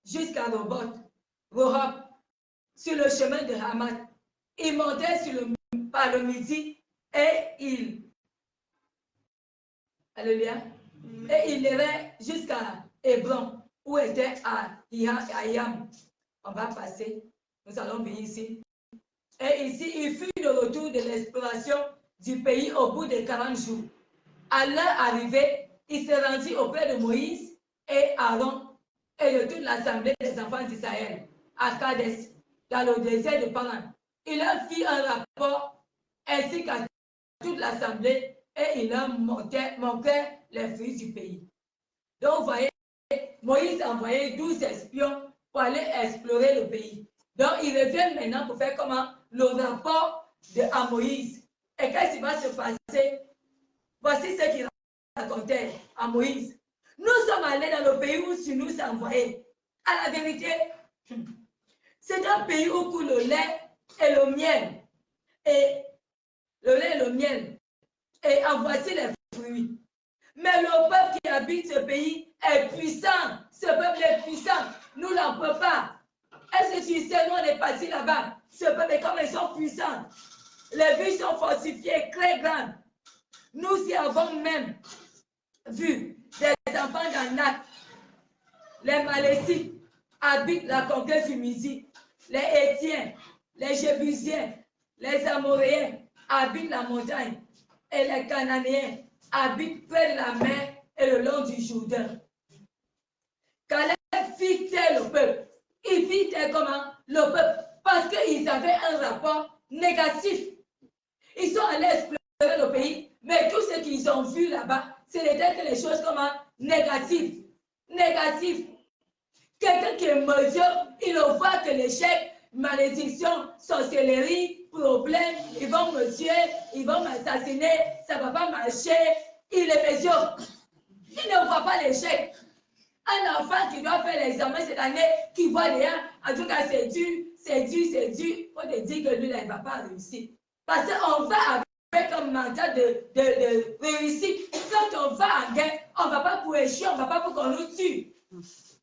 jusqu'à Rehoboth, sur le chemin de Hamath. Il montait par le midi et alléluia, et il irait jusqu'à Hébron, où était Ayam. On va passer, nous allons venir ici. Et ici, il fut de retour de l'exploration du pays au bout de 40 jours. À leur arrivée, il se rendit auprès de Moïse et Aaron et de toute l'assemblée des enfants d'Israël à Kadesh, dans le désert de Paran. Il leur fit un rapport ainsi qu'à toute l'assemblée et il leur montrait les fruits du pays. Donc, vous voyez, Moïse a envoyé 12 espions pour aller explorer le pays. Donc, ils reviennent maintenant pour faire comment? Le rapport à Moïse. Et qu'est-ce qui va se passer? Voici ce qu'il racontait à Moïse. Nous sommes allés dans le pays où tu nous as envoyés. À la vérité, c'est un pays où coule le lait et le miel. Et le lait et le miel. Et en voici les fruits. Mais le peuple qui habite ce pays est puissant. Ce peuple est puissant. Nous n'en pouvons pas. Est-ce que tu sais, nous on est partis là-bas. Ce peuple, comme ils sont puissants. Les villes sont fortifiées, très grandes. Nous y avons même vu des enfants d'Anak. Les Malécites habitent la conquête du Midi. Les Hétiens, les Jébusiens, les Amoréens habitent la montagne. Et les Cananéens habitent près de la mer et le long du Jourdain. Caleb fit tel le peuple. Il fit tel comment? Le peuple. Parce qu'ils avaient un rapport négatif. Ils sont allés explorer le pays, mais tout ce qu'ils ont vu là-bas, c'était que les choses comment? Négatives. Négatives. Quelqu'un qui est médiocre, il ne voit que l'échec, malédiction, sorcellerie, problème, ils vont me tuer, ils vont m'assassiner, ça ne va pas marcher. Il est médiocre. Il ne voit pas l'échec. Un enfant qui doit faire l'examen cette année, qui voit rien, en tout cas c'est dur, c'est dur, c'est dur. Il faut te dire que lui, là, il ne va pas réussir. Parce qu'on va avec un mandat de réussite. Quand on va en guerre, on ne va pas pour échouer, on ne va pas pour qu'on nous tue.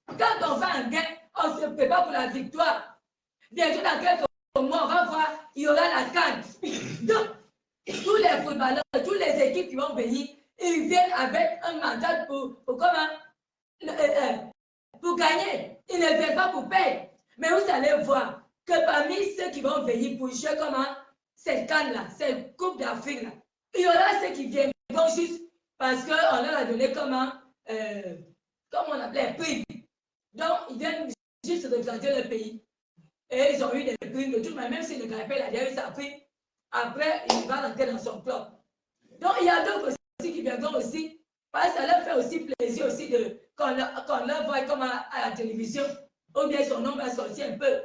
Quand on va en guerre, on se prépare pour la victoire. Bientôt dans quelques mois, on va voir, il y aura la canne. Donc, tous les footballeurs, toutes les équipes qui vont venir, ils viennent avec un mandat pour comment? Pour gagner. Ils ne viennent pas pour perdre. Mais vous allez voir que parmi ceux qui vont venir pour jouer comment? Cette canne-là, cette Coupe d'Afrique-là, il y aura ceux qui viendront juste parce qu'on leur a donné comment? Comme on appelait, prix. Donc, ils viennent juste représenter le pays. Et ils ont eu des prix de tout, mais même s'ils ne gagnent pas, il a eu sa prix. Après, il va rentrer dans son club. Donc, il y a d'autres aussi qui viendront aussi, parce que ça leur fait aussi plaisir aussi qu'on leur voit comme à la télévision, ou bien son nom va sortir un peu.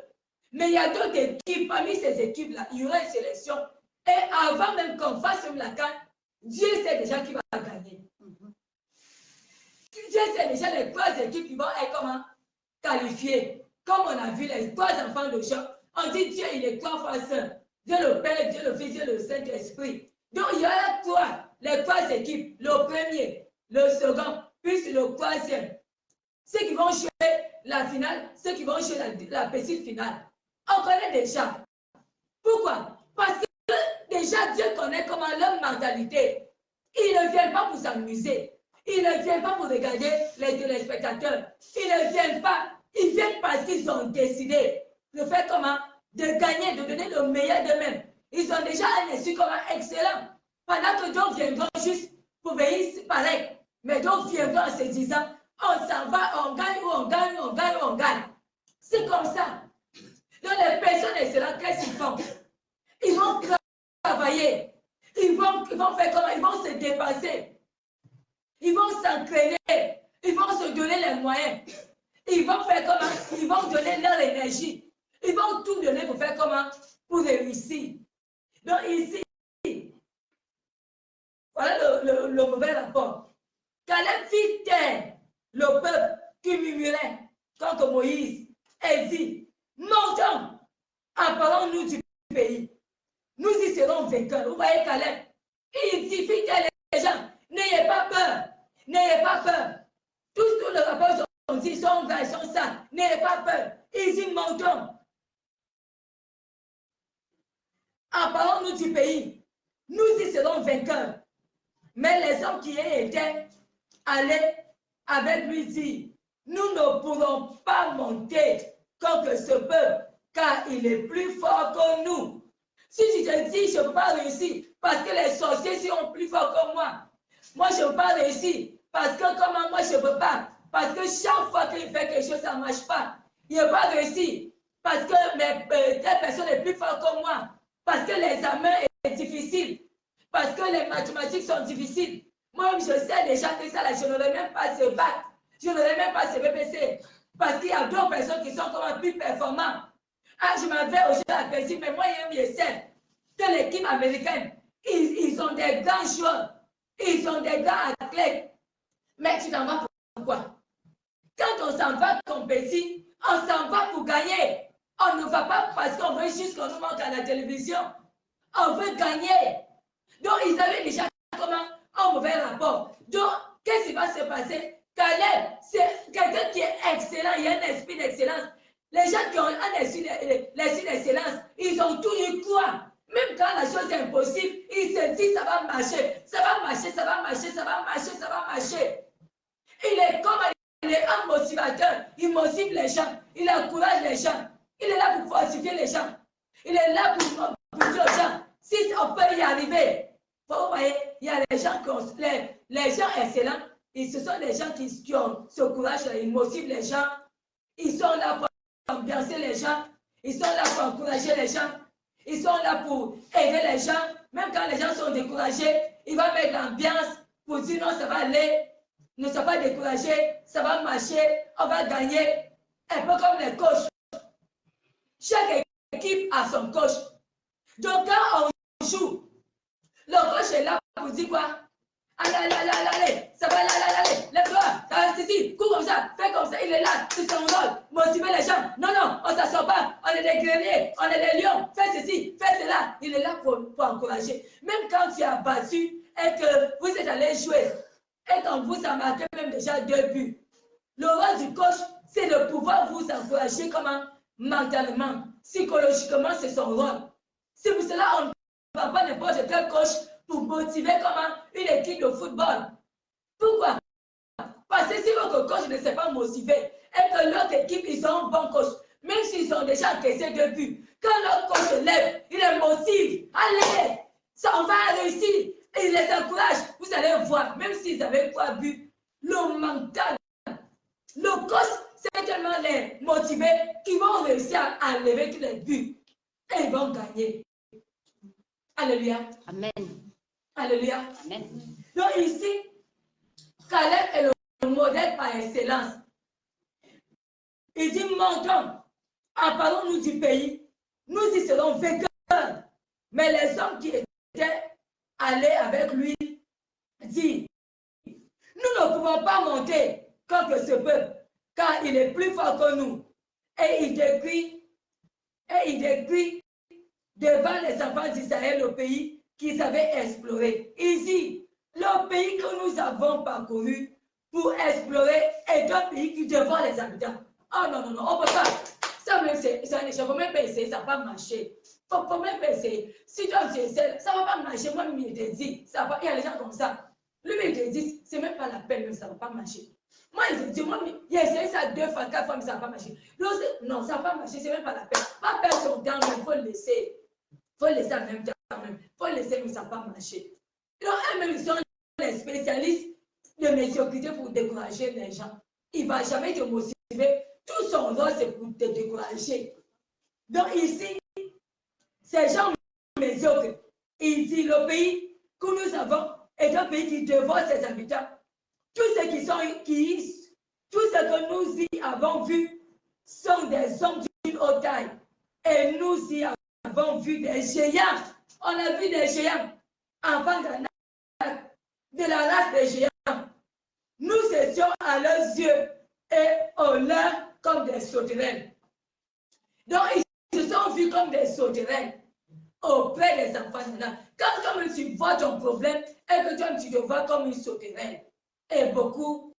Mais il y a d'autres équipes, parmi ces équipes-là, il y aura une sélection. Et avant même qu'on fasse la CAN, Dieu sait déjà qui va gagner. Dieu sait déjà les 3 équipes qui vont être comment? Qualifiées. Comme on a vu les 3 enfants de Jean, on dit Dieu, il est 3 fois saint. Dieu le Père, Dieu le Fils, Dieu le Saint-Esprit. Donc il y aura les 3 équipes, le premier, le second, puis le 3e. Ceux qui vont jouer la finale, ceux qui vont jouer la petite finale. On connaît déjà. Pourquoi? Parce que déjà Dieu connaît comment leur mentalité. Ils ne viennent pas pour s'amuser. Ils ne viennent pas pour regarder les téléspectateurs. Ils ne viennent pas. Ils viennent parce qu'ils ont décidé de faire comment? De gagner, de donner le meilleur d'eux-mêmes. Ils ont déjà un esprit comment? Excellent. Pendant que d'autres viendront juste pour venir pareil. Mais d'autres viendront en se disant, on s'en va, on gagne ou on gagne, on gagne ou on gagne. C'est comme ça. Donc les personnes excellentes, qu'est-ce qu'ils font? Ils vont travailler. Ils vont faire comment? Ils vont se dépasser. Ils vont s'entraîner. Ils vont se donner les moyens. Ils vont faire comment? Ils vont donner leur énergie. Ils vont tout donner pour faire comment? Pour réussir. Donc ici, voilà le mauvais rapport. Caleb fit taire le peuple qui murmurait contre Moïse et dit, montons, emparons-nous du pays. Nous y serons vainqueurs. Vous voyez Caleb, il dit, fit taire les gens, n'ayez pas peur, n'ayez pas peur. Tout le rapport ils sont vains, ils sont sains. N'ayez pas peur. Ils y montent. Emparons-nous du pays. Nous y serons vainqueurs. Mais les hommes qui étaient allés avec lui disent, nous ne pourrons pas monter contre ce peuple, car il est plus fort que nous. Si tu te dis, je ne peux pas réussir, parce que les sorciers sont plus forts que moi. Moi, je ne peux pas réussir, parce que comment moi, je ne peux pas. Parce que chaque fois qu'il fait quelque chose, ça ne marche pas. Il ne peut pas réussir, parce que telle personne est plus forte que moi. Parce que l'examen est difficile. Parce que les mathématiques sont difficiles. Moi, je sais déjà que ça, là, je n'aurais même pas ce bac. Je n'aurais même pas ce BPC. Parce qu'il y a d'autres personnes qui sont comme plus performantes. Ah, je m'avais aujourd'hui aperçu, mais moi, je sais que l'équipe américaine, ils ont des grands joueurs. Ils ont des grands athlètes. Mais tu t'en vas pour quoi? Quand on s'en va compétir, on s'en va pour gagner. On ne va pas parce qu'on veut juste qu'on nous montre à la télévision. On veut gagner. Donc, ils avaient déjà comment un mauvais rapport. Donc, qu'est-ce qui va se passer? Caleb, c'est quelqu'un qui est excellent, il y a un esprit d'excellence. Les gens qui ont un esprit d'excellence, ils ont tout eu quoi? Même quand la chose est impossible, ils se disent ça va marcher, ça va marcher, ça va marcher, ça va marcher, ça va marcher. Il est comme un motivateur, il motive les gens, il encourage les gens, il est là pour fortifier les gens, il est là pour dire aux gens, si on peut y arriver. Vous voyez, il y a les gens, les gens excellents, ce sont des gens qui ont ce courage, ils motivent les gens, ils sont là pour ambiancer les gens, ils sont là pour encourager les gens, ils sont là pour aider les gens, même quand les gens sont découragés, il va mettre l'ambiance pour dire non, ça va aller, ne sois pas découragé, ça va marcher, on va gagner, un peu comme les coachs. Chaque équipe a son coach. Donc quand on joue, le coach est là pour dire quoi? Allez, ça va, allez, lève-toi, ceci, cours comme ça, fais comme ça, il est là, c'est son rôle, motiver les gens. Non, on ne s'assoit pas, on est des guerriers, on est des lions, fais ceci, fais cela. Il est là pour encourager. Même quand tu as battu et que vous êtes allé jouer, et quand vous avez marqué même déjà 2 buts, le rôle du coach, c'est de pouvoir vous encourager comment? Mentalement, psychologiquement, c'est son rôle. C'est pour cela qu'on ne va pas n'importe quel coach pour motiver comment une équipe de football. Pourquoi? Parce que si votre coach ne s'est pas motivé et que l'autre équipe, ils ont un bon coach, même s'ils ont déjà encaissé 2 buts, quand leur coach se lève, il les motive. Allez, ça, on va réussir. Et il les encourage. Vous allez voir, même s'ils avaient 3 buts, le mental, le coach, c'est tellement les motiver qu'ils vont réussir à lever tous les buts. Et ils vont gagner. Alléluia. Amen. Alléluia. Amen. Donc ici, Caleb est le modèle par excellence. Il dit, montons, emparons-nous du pays, nous y serons vainqueurs. Mais les hommes qui étaient allés avec lui disent, nous ne pouvons pas monter contre ce peuple, car il est plus fort que nous. Et il décrit devant les enfants d'Israël le pays qu'ils avaient exploré. Ici, le pays que nous avons parcouru pour explorer est un pays qui devant les habitants. Oh non, on ne peut pas. Ça même, c'est un échec. Il ne faut même pas essayer, ça ne va pas marcher. Il ne faut même pas essayer. Si toi tu essaies, ça ne va pas marcher. Moi, il te dit, ça va. Il y a des gens comme ça. Lui, il te dit, ce n'est même pas la peine, ça ne va pas marcher. Moi, il te dit, moi, il a essayé ça 2 fois, 4 fois, mais ça ne va pas marcher. Non, ça ne va pas marcher, ce n'est même pas la peine. Pas perdre son temps, mais il faut le laisser. Il faut le laisser en même temps. Il faut le laisser, mais ça ne va pas marcher. Donc, eux-mêmes, ils sont les spécialistes de médiocrité pour décourager les gens. Il ne va jamais te motiver. Tout son rôle, c'est pour te décourager. Donc, ici, ces gens médiocres, il dit le pays que nous avons est un pays qui dévore ses habitants. Tous ceux tout ce que nous y avons vu sont des hommes d'une haute taille. Et nous y avons vu des géants. On a vu des géants enfants de la race des géants. Nous étions à leurs yeux et au leur comme des sauterelles. Donc, ils se sont vus comme des sauterelles auprès des enfants. Quand tu vois ton problème et que toi, tu te vois comme une sauterelle. Et beaucoup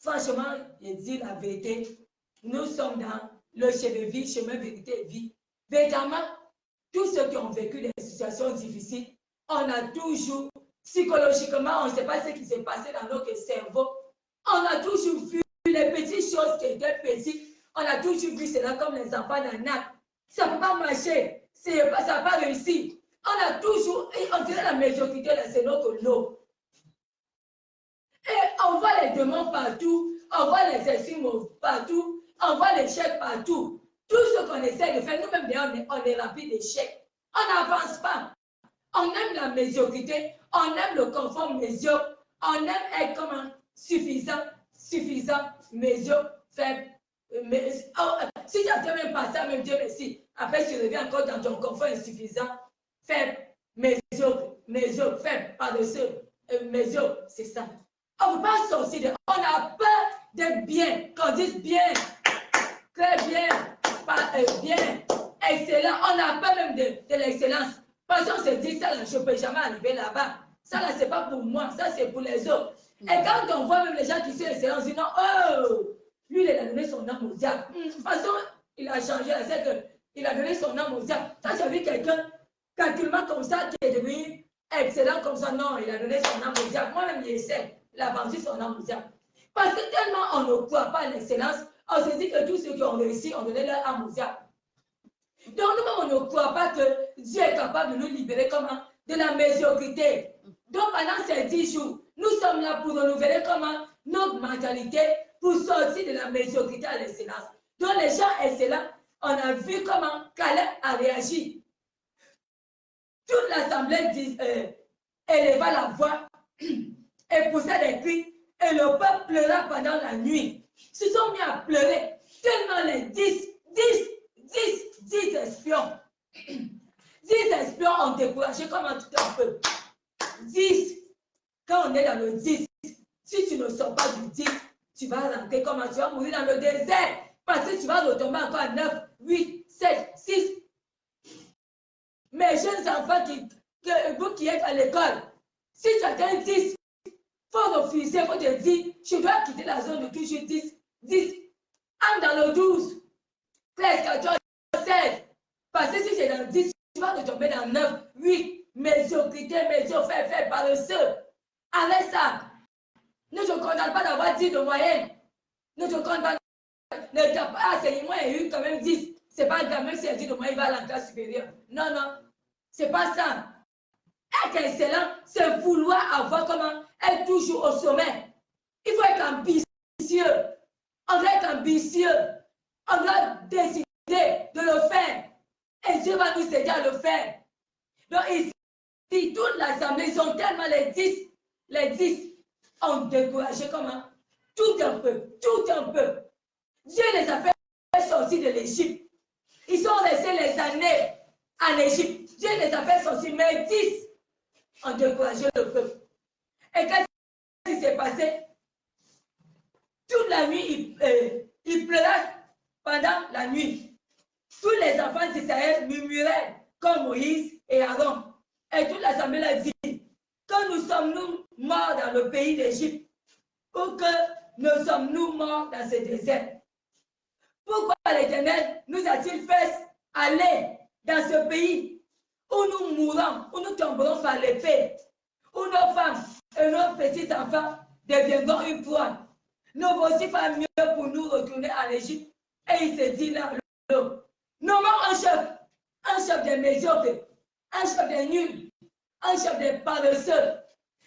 franchement, je dis la vérité, nous sommes dans le chemin vie, chemin vérité et vie. Véritablement, tous ceux qui ont vécu des situations difficiles, on a toujours, psychologiquement, on ne sait pas ce qui s'est passé dans notre cerveau. On a toujours vu les petites choses qui étaient petites. On a toujours vu cela comme les enfants d'un arc. Ça ne peut pas marcher. Ça n'a pas réussi. On a toujours, on dirait la médiocrité, c'est notre lot. Et on voit les demandes partout, on voit les estimes partout, on voit l'échec partout. Tout ce qu'on essaie de faire, nous-mêmes, on est rempli d'échecs. On n'avance pas. On aime la médiocrité, on aime le confort médiocre, on aime être comme suffisant, médiocre, faible. Si tu n'as même pas ça, même Dieu merci. Après, tu reviens encore dans ton confort insuffisant, faible, médiocre, faible, par-dessus, médiocre, c'est ça. On ne peut pas sortir de... On a peur d'être bien, qu'on dise bien, très bien, bien, excellent. On a peur même de l'excellence. Parce qu'on se dit, ça, là, je ne peux jamais arriver là-bas. Ça, là, ce n'est pas pour moi, ça, c'est pour les autres. Et quand on voit même les gens qui sont excellents, on dit non, oh, lui, il a donné son âme au diable. De toute façon, il a changé, c'est qu'il a donné son âme au diable. Ça, j'ai vu quelqu'un, calculement comme ça, qui est devenu excellent comme ça. Non, il a donné son âme au diable. Moi-même, il essaie. Il a vendu son âme au diable. Parce que tellement on ne croit pas à l'excellence, on se dit que tous ceux qui ont réussi ont donné leur âme au diable. Donc nous-mêmes, on ne croit pas que Dieu est capable de nous libérer comment? De la médiocrité. Donc pendant ces 10 jours, nous sommes là pour renouveler comment? Notre mentalité pour sortir de la médiocrité à l'excellence. Donc les gens excellents, on a vu comment Caleb a réagi. Toute l'assemblée éleva la voix et poussait des cris, et le peuple pleura pendant la nuit. Ils se sont mis à pleurer, tellement les 10 espions. 10 espions ont découragé comment tout un peu. 10, quand on est dans le 10, si tu ne sors pas du 10, tu vas rentrer comment? Tu vas mourir dans le désert, parce que tu vas retomber encore à 9, 8, 7, 6. Mes jeunes enfants, vous qui êtes à l'école, si tu atteins 10, il faut refuser, il faut te dire, je dois quitter la zone de toujours 10. Entre dans le 12, 13, 14, 16. Parce que si c'est dans le 10, tu vas retomber dans 9, 8, médiocrité, faible, paresseux. Arrête ça. Ne te contente pas d'avoir 10 de moyenne. Ne te contente pas. Ne t'as pas moi j'ai eu quand même 10. C'est pas grave, même si elle dit de moyenne, il va à la classe supérieure. Non, non. C'est pas ça. Être excellent, c'est vouloir avoir comment être toujours au sommet. Il faut être ambitieux. On doit être ambitieux. On doit décider de le faire. Et Dieu va nous aider à le faire. Donc ici, toute l'assemblée, ils ont tellement les 10 ont découragé comment? Tout un peu. Dieu les a fait sortir de l'Égypte. Ils sont restés les années en Égypte. Dieu les a fait sortir, mais 10 ont découragé le peuple. Et qu'est-ce qui s'est passé? Toute la nuit, il pleura pendant la nuit. Tous les enfants d'Israël murmuraient comme Moïse et Aaron. Et toute l'assemblée a dit, quand nous sommes-nous morts dans le pays d'Égypte, pour que nous sommes-nous morts dans ce désert? Pourquoi l'Éternel nous a-t-il fait aller dans ce pays où nous mourrons, où nous tomberons par l'épée, où nos femmes et nos petits-enfants deviendront une proie? Ne vaut-il pas mieux pour nous retourner en Égypte? Et il se dit là, nommons un chef des médiocres, un chef des nuls, un chef des paresseux,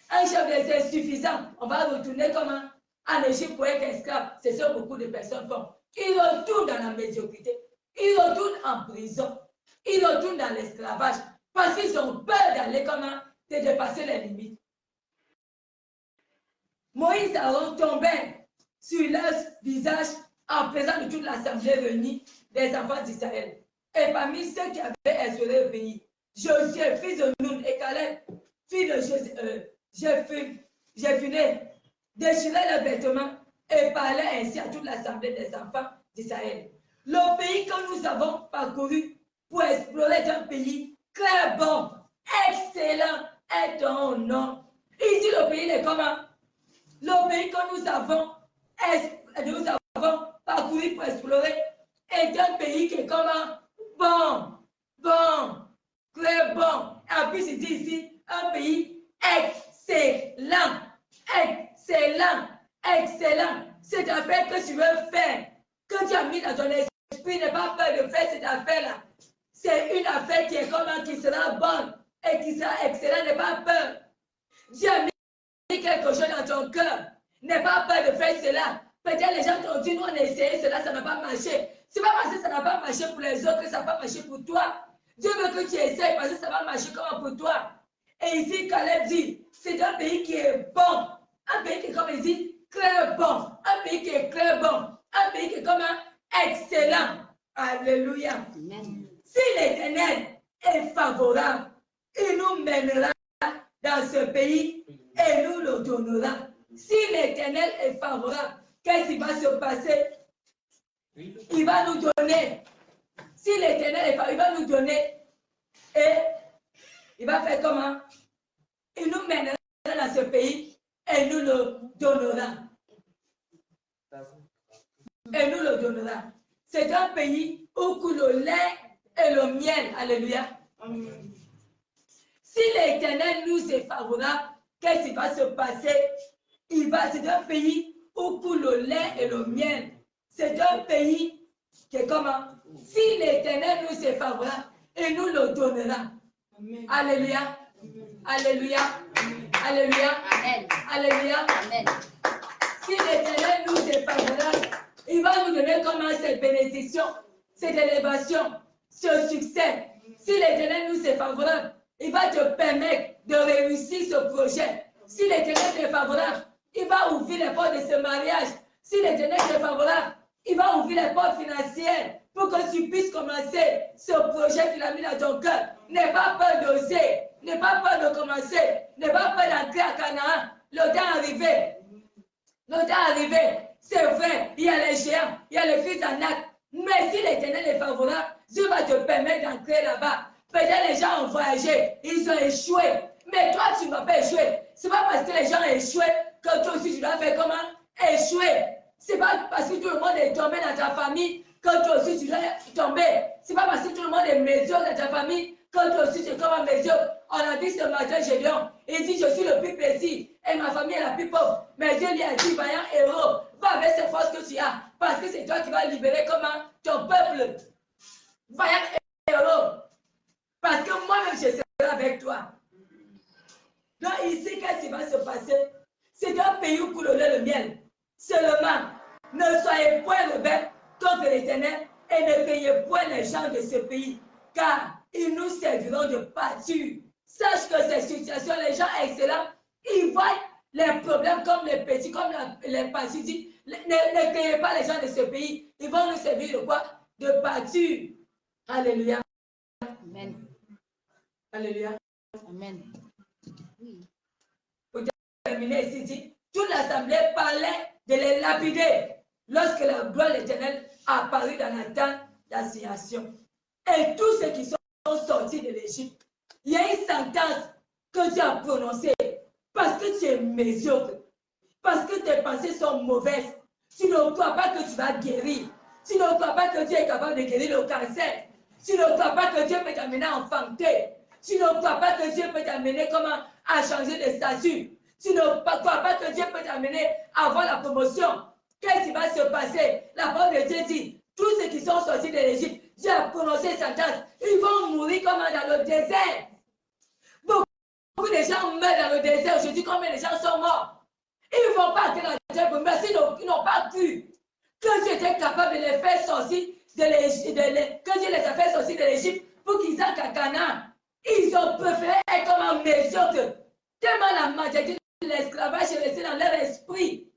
un chef des insuffisants. On va retourner comment? En Égypte pour être esclave. C'est ce que beaucoup de personnes font. Ils retournent dans la médiocrité. Ils retournent en prison. Ils retournent dans l'esclavage. Parce qu'ils ont peur d'aller comment? De dépasser les limites. Moïse et Aaron tombaient sur leur visage en présence de toute l'assemblée réunie des enfants d'Israël. Et parmi ceux qui avaient exploré le pays, Josué, fils de Nun, et Caleb, fils de Jephunneh, déchiraient leurs vêtements et parlaient ainsi à toute l'assemblée des enfants d'Israël. Le pays que nous avons parcouru pour explorer est un pays très bon, excellent est ton nom. Ici, le pays est comment? Le pays que nous avons nous avons parcouru pour explorer, est un pays qui est comment? Bon, très bon. En plus, il dit ici, un pays excellent, excellent. Cette affaire que tu veux faire, que tu as mis dans ton esprit, n'aie pas peur de faire cette affaire-là. C'est une affaire qui est comment? Qui sera bonne et qui sera excellente, n'aie pas peur. Dieu a mis quelque chose dans ton cœur. N'aie pas peur de faire cela. Peut-être les gens t'ont dit, nous on a essayé cela, ça n'a pas marché. C'est pas parce que ça n'a pas marché pour les autres que ça n'a pas marché pour toi. Dieu veut que tu essayes parce que ça va marcher comme pour toi. Et ici, Caleb dit, c'est un pays qui est bon. Un pays qui est, comme il dit, très bon. Un pays qui est très bon. Un pays qui est comme excellent. Alléluia. Amen. Si l'Éternel est favorable, il nous mènera dans ce pays et nous le donnera. Si l'Éternel est favorable, qu'est-ce qui va se passer? Il va nous donner. Si l'Éternel est favorable, il va nous donner. Et il va faire comment? Il nous mènera dans ce pays et nous le donnera. Et nous le donnera. C'est un pays où coule le lait et le miel. Alléluia. Amen. Si l'Éternel nous est favorable, qu'est-ce qui va se passer? C'est un pays où coule le lait et le miel. C'est un pays qui est comment? Si l'Éternel nous est favorable, il nous le donnera. Amen. Alléluia. Amen. Alléluia. Amen. Alléluia. Amen. Alléluia. Amen. Si l'Éternel nous est favorable, il va nous donner comment cette bénédiction, cette élévation, ce succès. Si l'Éternel nous est favorable, il va te permettre de réussir ce projet. Si l'Éternel est favorable, il va ouvrir les portes de ce mariage. Si l'Éternel est favorable, il va ouvrir les portes financières pour que tu puisses commencer ce projet qu'il a mis dans ton cœur. N'aie pas peur d'oser, n'aie pas peur de commencer, n'aie pas peur d'entrer à Canaan. Le temps est arrivé. Le temps est arrivé. C'est vrai, il y a les géants, il y a les fils d'Anak. Mais si l'Éternel est favorable, Dieu va te permettre d'entrer là-bas. Peut-être les gens ont voyagé, ils ont échoué. Mais toi, tu ne vas pas échouer. Ce n'est pas parce que les gens ont échoué que toi aussi tu dois faire comment? Échouer. Ce n'est pas parce que tout le monde est tombé dans ta famille que toi aussi tu dois tomber. Ce n'est pas parce que tout le monde est médiocre dans ta famille que toi aussi tu es comme un médiocre. On a dit ce matin, Gédéon, il dit, je suis le plus précis et ma famille est la plus pauvre. Mais Dieu lui a dit, vaillant héros, va avec ces forces que tu as, parce que c'est toi qui vas libérer comment? Ton peuple. Vaillant héros. Parce que moi-même, je serai avec toi. Donc ici, qu'est-ce qui va se passer? C'est un pays où coule le lait et le miel. Seulement, ne soyez point rebelles contre l'Éternel et ne payez point les gens de ce pays, car ils nous serviront de pâture. Sache que ces situations, les gens excellents, ils voient les problèmes comme les petits, comme les pâtures. Ne payez pas les gens de ce pays. Ils vont nous servir de quoi? De pâture. Alléluia. Amen. Alléluia. Amen. Oui. Pour terminer ici, dit, toute l'assemblée parlait de les lapider lorsque la gloire de l'Éternel apparut dans la tente d'assignation. Et tous ceux qui sont sortis de l'Égypte, il y a une sentence que tu as prononcée parce que tu es médiocre, parce que tes pensées sont mauvaises. Tu ne crois pas que tu vas guérir. Tu ne crois pas que Dieu est capable de guérir le cancer. Tu ne crois pas que Dieu peut t'amener à enfanter. Tu ne crois pas que Dieu peut t'amener comment à changer de statut. Tu ne crois pas que Dieu peut t'amener à avoir la promotion. Qu'est-ce qui va se passer? La parole de Dieu dit, tous ceux qui sont sortis de l'Égypte, Dieu a prononcé sa sentence. Ils vont mourir comme dans le désert. Beaucoup de gens meurent dans le désert. Aujourd'hui, combien de gens sont morts? Ils ne vont pas entrer dans le désert, mais ils n'ont pas cru que Dieu était capable de les faire sortir de l'Égypte, que Dieu les a fait sortir de l'Égypte pour qu'ils entrent à Canaan. Ils ont préféré être comme un médiocre. Tellement la majorité de l'esclavage est restée dans leur esprit.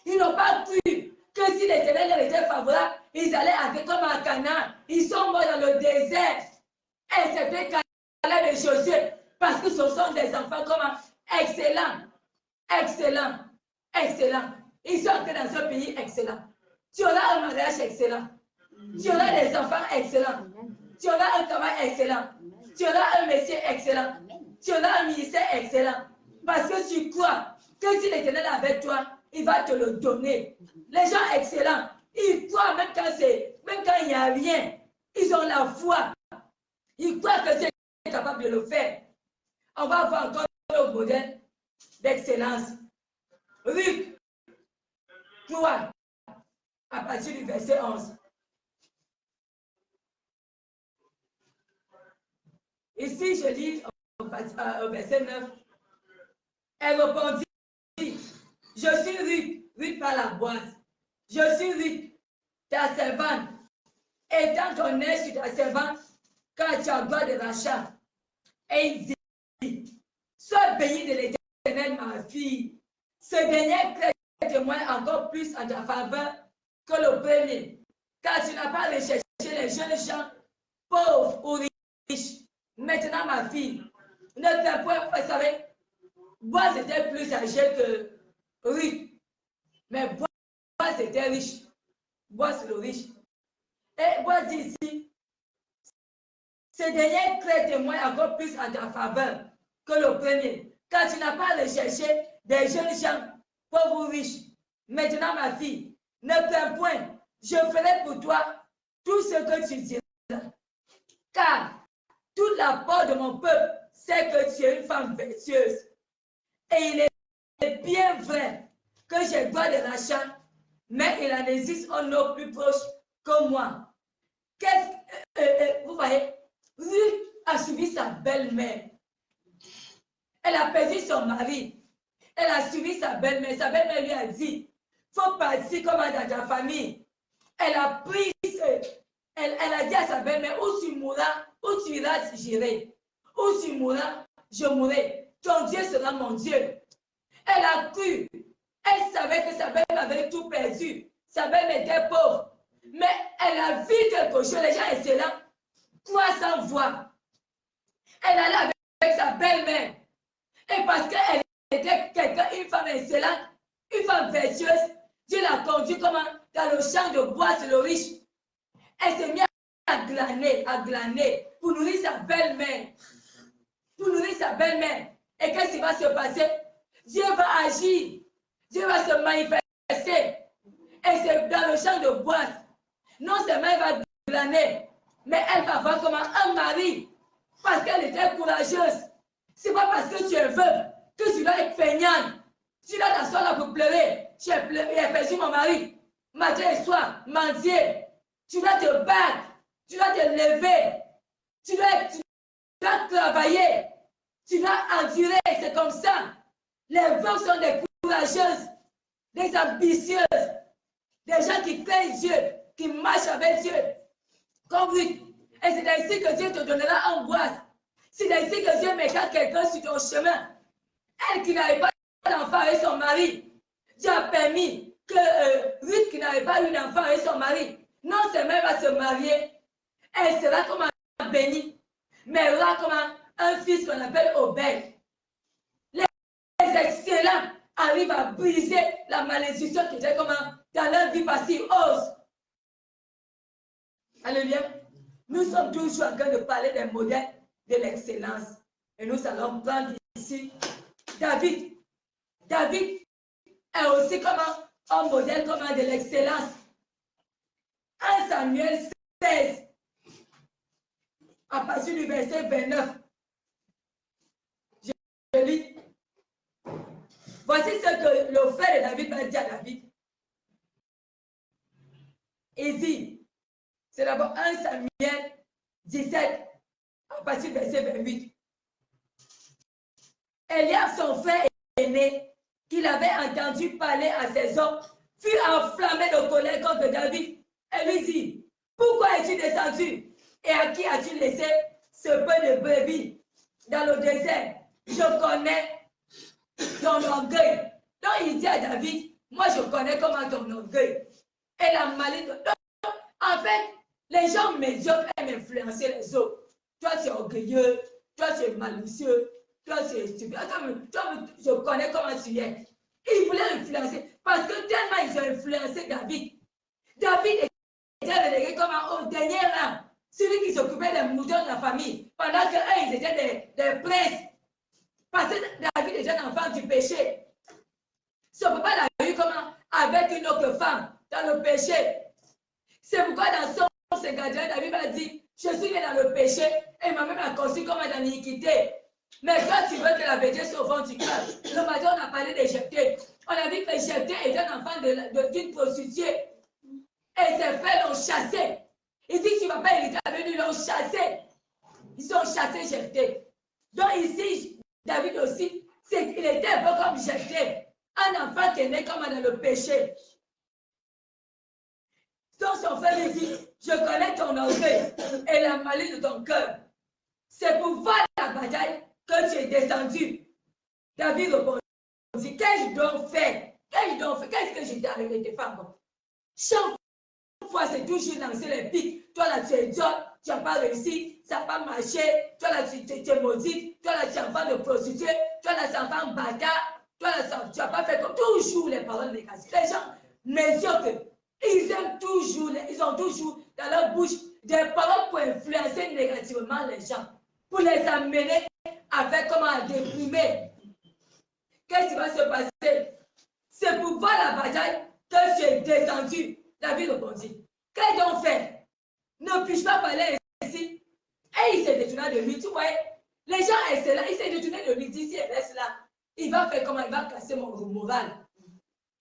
Ils n'ont pas cru que si l'Éternel leur était favorable, ils allaient avec comme à Canaan. Ils sont morts dans le désert. Et c'était Caleb et Josué. Parce que ce sont des enfants comme excellents. Excellents. Excellents. Ils sont entrés dans un pays excellent. Tu auras un mariage excellent. Tu auras des enfants excellents. Tu auras un travail excellent. Tu auras un métier excellent. Tu auras un ministère excellent. Parce que tu crois que si l'Éternel est avec toi, il va te le donner. Les gens excellents, ils croient même quand il n'y a rien. Ils ont la foi. Ils croient que Dieu est capable de le faire. On va voir encore le modèle d'excellence. Luc 3, à partir du verset 11. Ici, je lis au verset 9. Elle répondit, je suis Ruth par la boîte. Je suis Ruth, ta servante. Étends ton œil sur ta servante, car tu as droit de rachat. Et il dit, sois bénie de l'Éternel, ma fille. Ce dernier crée témoin encore plus en ta faveur que le premier, car tu n'as pas recherché les jeunes gens pauvres ou riches. Maintenant, ma fille, ne crains point, vous savez, Boaz était plus âgé que Ruth, mais Boaz était riche. Boaz le riche. Et Boaz dit ici, ce dernier crée témoin encore plus en ta faveur que le premier, car tu n'as pas recherché des jeunes gens pauvres ou riches. Maintenant, ma fille, ne crains point, je ferai pour toi tout ce que tu diras. Car toute la part de mon peuple sait que tu es une femme vertueuse. Et il est bien vrai que j'ai droit de rachat, mais il en existe un autre plus proche que moi. Vous voyez, Ruth a suivi sa belle-mère. Elle a perdu son mari. Elle a suivi sa belle-mère. Sa belle-mère lui a dit, il faut partir comme dans ta famille. Elle a pris, elle a dit à sa belle-mère, où tu mourras, où tu iras, j'irai. Où tu mourras, je mourrai. Ton Dieu sera mon Dieu. Elle a cru. Elle savait que sa belle-mère avait tout perdu. Sa belle-mère était pauvre. Mais elle a vu quelque chose. Les gens excellents croient sans voir. Elle allait avec sa belle-mère. Et parce qu'elle était quelqu'un, une femme excellente, une femme vertueuse, Dieu l'a conduit comme dans le champ de bois, c'est le riche. Elle s'est mise à glaner pour nourrir sa belle-mère. Pour nourrir sa belle-mère. Et qu'est-ce qui va se passer? Dieu va agir. Dieu va se manifester. Et c'est dans le champ de bois. Non seulement elle va glaner, mais elle va avoir comme un mari. Parce qu'elle était courageuse. Ce n'est pas parce que tu es veuve que tu dois être feignante. Tu dois t'asseoir là pour pleurer. J'ai perdu mon mari. Matin et soir, mendier. Tu dois te battre. Tu dois te lever. Tu dois travailler. Tu dois endurer. C'est comme ça. Les veuves sont des courageuses, des ambitieuses, des gens qui craignent Dieu, qui marchent avec Dieu. Comme Ruth. Et c'est ainsi que Dieu te donnera angoisse. C'est ainsi que Dieu mettra quelqu'un sur ton chemin. Elle qui n'avait pas d'enfant avec son mari, Dieu a permis que Ruth qui n'avait pas eu d'enfant avec son mari, non seulement elle va se marier, elle sera comme un béni, mais elle aura comme un fils qu'on appelle Obed. Les excellents arrivent à briser la malédiction qui était comme dans leur vie passive. Ose. Alléluia. Nous sommes toujours en train de parler des modèles de l'excellence. Et nous allons prendre ici David. David est aussi comme un modèle de l'excellence. 1 Samuel 16, à partir du verset 29. Je lis. Voici ce que le frère de David va dire à David. Il dit, c'est d'abord 1 Samuel 17, à partir du verset 28. Eliab, son frère aîné, qu'il avait entendu parler à ses hommes, fut enflammé de colère contre David et lui dit, pourquoi es-tu descendu et à qui as-tu laissé ce peu de brebis dans le désert? Je connais ton orgueil. Donc il dit à David, moi je connais comment ton orgueil. Et la malice. En fait, les gens médiocres aiment influencer les autres. Toi tu es orgueilleux, toi tu es malicieux, toi tu es stupide. Toi, je connais comment tu es. Ils voulaient influencer parce que tellement ils ont influencé David. David était relégué comme au dernier rang, celui qui s'occupait des moutons de la famille, pendant qu'eux, ils étaient des princes. Parce que David était un enfant du péché. Son papa l'a eu comment? Avec une autre femme, dans le péché. C'est pourquoi dans Somme 51, David a dit, je suis né dans le péché et ma mère m'a conçu comme dans l'iniquité. Mais quand tu veux que la vérité soit au fond du cœur, le matin on a parlé de Jephthé. On a dit que Jephthé était un enfant d'une prostituée. Et ses frères l'ont chassé. Il dit, tu ne vas pas hériter avec lui, ils l'ont chassé. Ils ont chassé Jephthé. Donc ici, David aussi, il était un peu comme Jephthé. Un enfant qui est né comme dans le péché. Donc son frère lui dit, je connais ton orgueil et la malice de ton cœur. C'est pour voir la bataille que tu es descendu. David répondit, qu'ai-je donc fait? Qu'ai-je donc fait? Qu'est-ce que j'étais avec tes femmes? Chaque fois, c'est toujours lancer les pics. Toi là, tu es idiote, tu n'as pas réussi, ça n'a pas marché. Toi là, tu es maudite. Toi là, tu es enfant de prostituée. Toi là, tu es enfant bâtard. Toi là, tu n'as pas fait comme toujours les paroles négatives. Les gens médiocres, ils aiment toujours, ils ont toujours dans leur bouche des paroles pour influencer négativement les gens, pour les amener à faire comment à déprimer. Qu'est-ce qui va se passer? C'est pour voir la bataille que tu es descendu. David répondit, qu'est-ce donc fait? Ne puis-je pas parler ainsi? Et il s'est détourné de lui. Tu vois, les gens essaient là, il s'est détourné de lui. D'ici et reste là. Il va faire comment? Il va casser mon moral.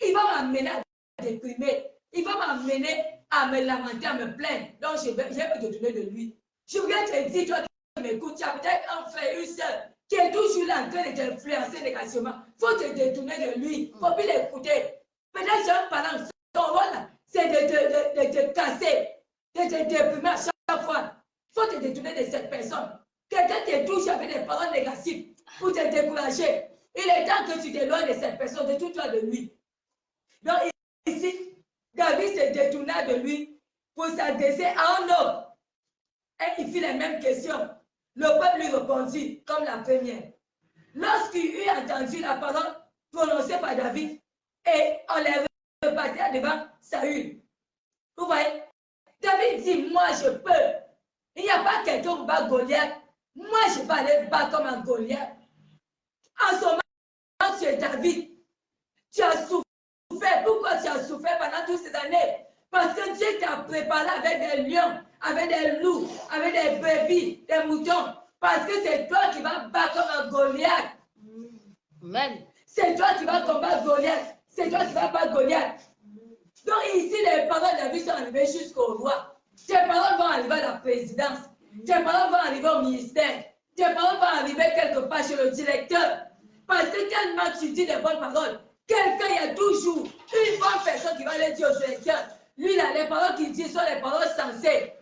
Il va m'amener à déprimer. Il va m'amener à me lamenter, à me plaindre. Donc, je vais me détourner de lui. Je voudrais te dire, toi qui m'écoutes, tu as peut-être un frère, une soeur qui est toujours là en train de t'influencer négativement. Il faut te détourner de lui. Il ne faut plus l'écouter. Peut-être un parent, son rôle, c'est de te casser, de te déprimer à chaque fois. Il faut te détourner de cette personne. Quelqu'un te touche avec des paroles négatives pour te décourager. Il est temps que tu t'éloignes de cette personne, détourne-toi de lui. Donc ici, David se détourna de lui pour s'adresser à un homme. Et il fit les mêmes questions. Le peuple lui répondit comme la première. Lorsqu'il eut entendu la parole prononcée par David, et on les repartit devant Saül. Vous voyez? David dit, moi je peux. Il n'y a pas quelqu'un qui bat Goliath. Moi je vais aller battre comme un Goliath. En ce moment, tu es David. Tu as souffert. Pourquoi tu as souffert pendant toutes ces années? Parce que Dieu t'a préparé avec des lions, avec des loups, avec des brebis, des moutons. Parce que c'est toi qui vas battre comme un Goliath. Amen. C'est toi qui vas combattre Goliath. C'est toi qui vas battre Goliath. Donc ici, les paroles de David sont arrivées jusqu'au roi. Tes paroles vont arriver à la présidence. Tes paroles vont arriver au ministère. Tes paroles vont arriver quelque part chez le directeur. Parce que tellement tu dis des bonnes paroles, quelqu'un, il y a toujours une bonne personne qui va aller dire au directeur. Lui, là, les paroles qu'il dit sont les paroles sensées.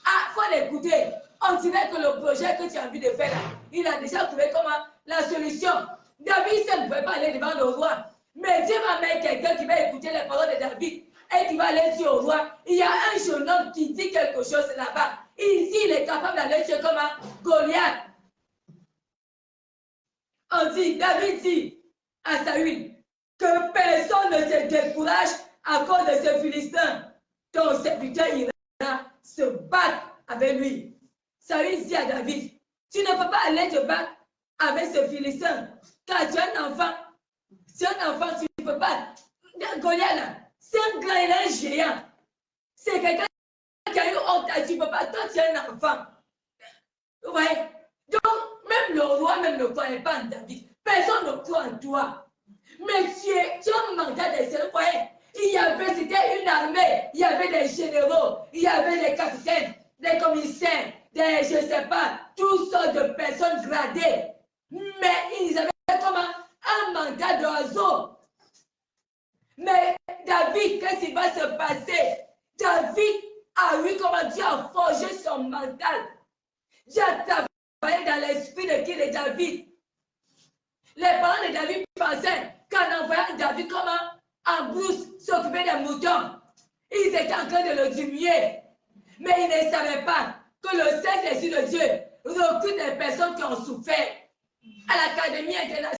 Ah, il faut l'écouter. On dirait que le projet que tu as envie de faire, là, il a déjà trouvé comment la solution. David, ça ne pouvait pas aller devant le roi. Mais Dieu va mettre quelqu'un qui va écouter les paroles de David et qui va aller dire au roi, il y a un jeune homme qui dit quelque chose là-bas. Ici, il est capable d'aller tuer comme un Goliath. On dit, David dit à Saül, que personne ne se décourage à cause de ce Philistin. Ton serviteur ira se battre avec lui. Saül dit à David, tu ne peux pas aller te battre avec ce Philistin, car tu es un enfant. C'est un enfant, tu ne peux pas. Goliath, c'est un grand, il est un géant. C'est quelqu'un qui a eu honte, tu ne peux pas. Toi, tu es un enfant. Vous voyez? Donc, même le roi ne croyait pas en David. Personne ne croit en toi. Mais tu as un mandat de ce. Vous voyez? Il y avait, c'était une armée. Il y avait des généraux, il y avait des capitaines, des commissaires, des, je ne sais pas, toutes sortes de personnes gradées. Mais ils avaient comment? Un mandat d'oiseau. Mais David, qu'est-ce qui va se passer? David a vu comment Dieu a forgé son mental. Dieu a travaillé dans l'esprit de qui? De David. Les parents de David pensaient qu'en envoyant David comment? En brousse, s'occuper des moutons. Ils étaient en train de le diminuer. Mais ils ne savaient pas que le Saint-Esprit de Dieu recrute des personnes qui ont souffert. À l'Académie internationale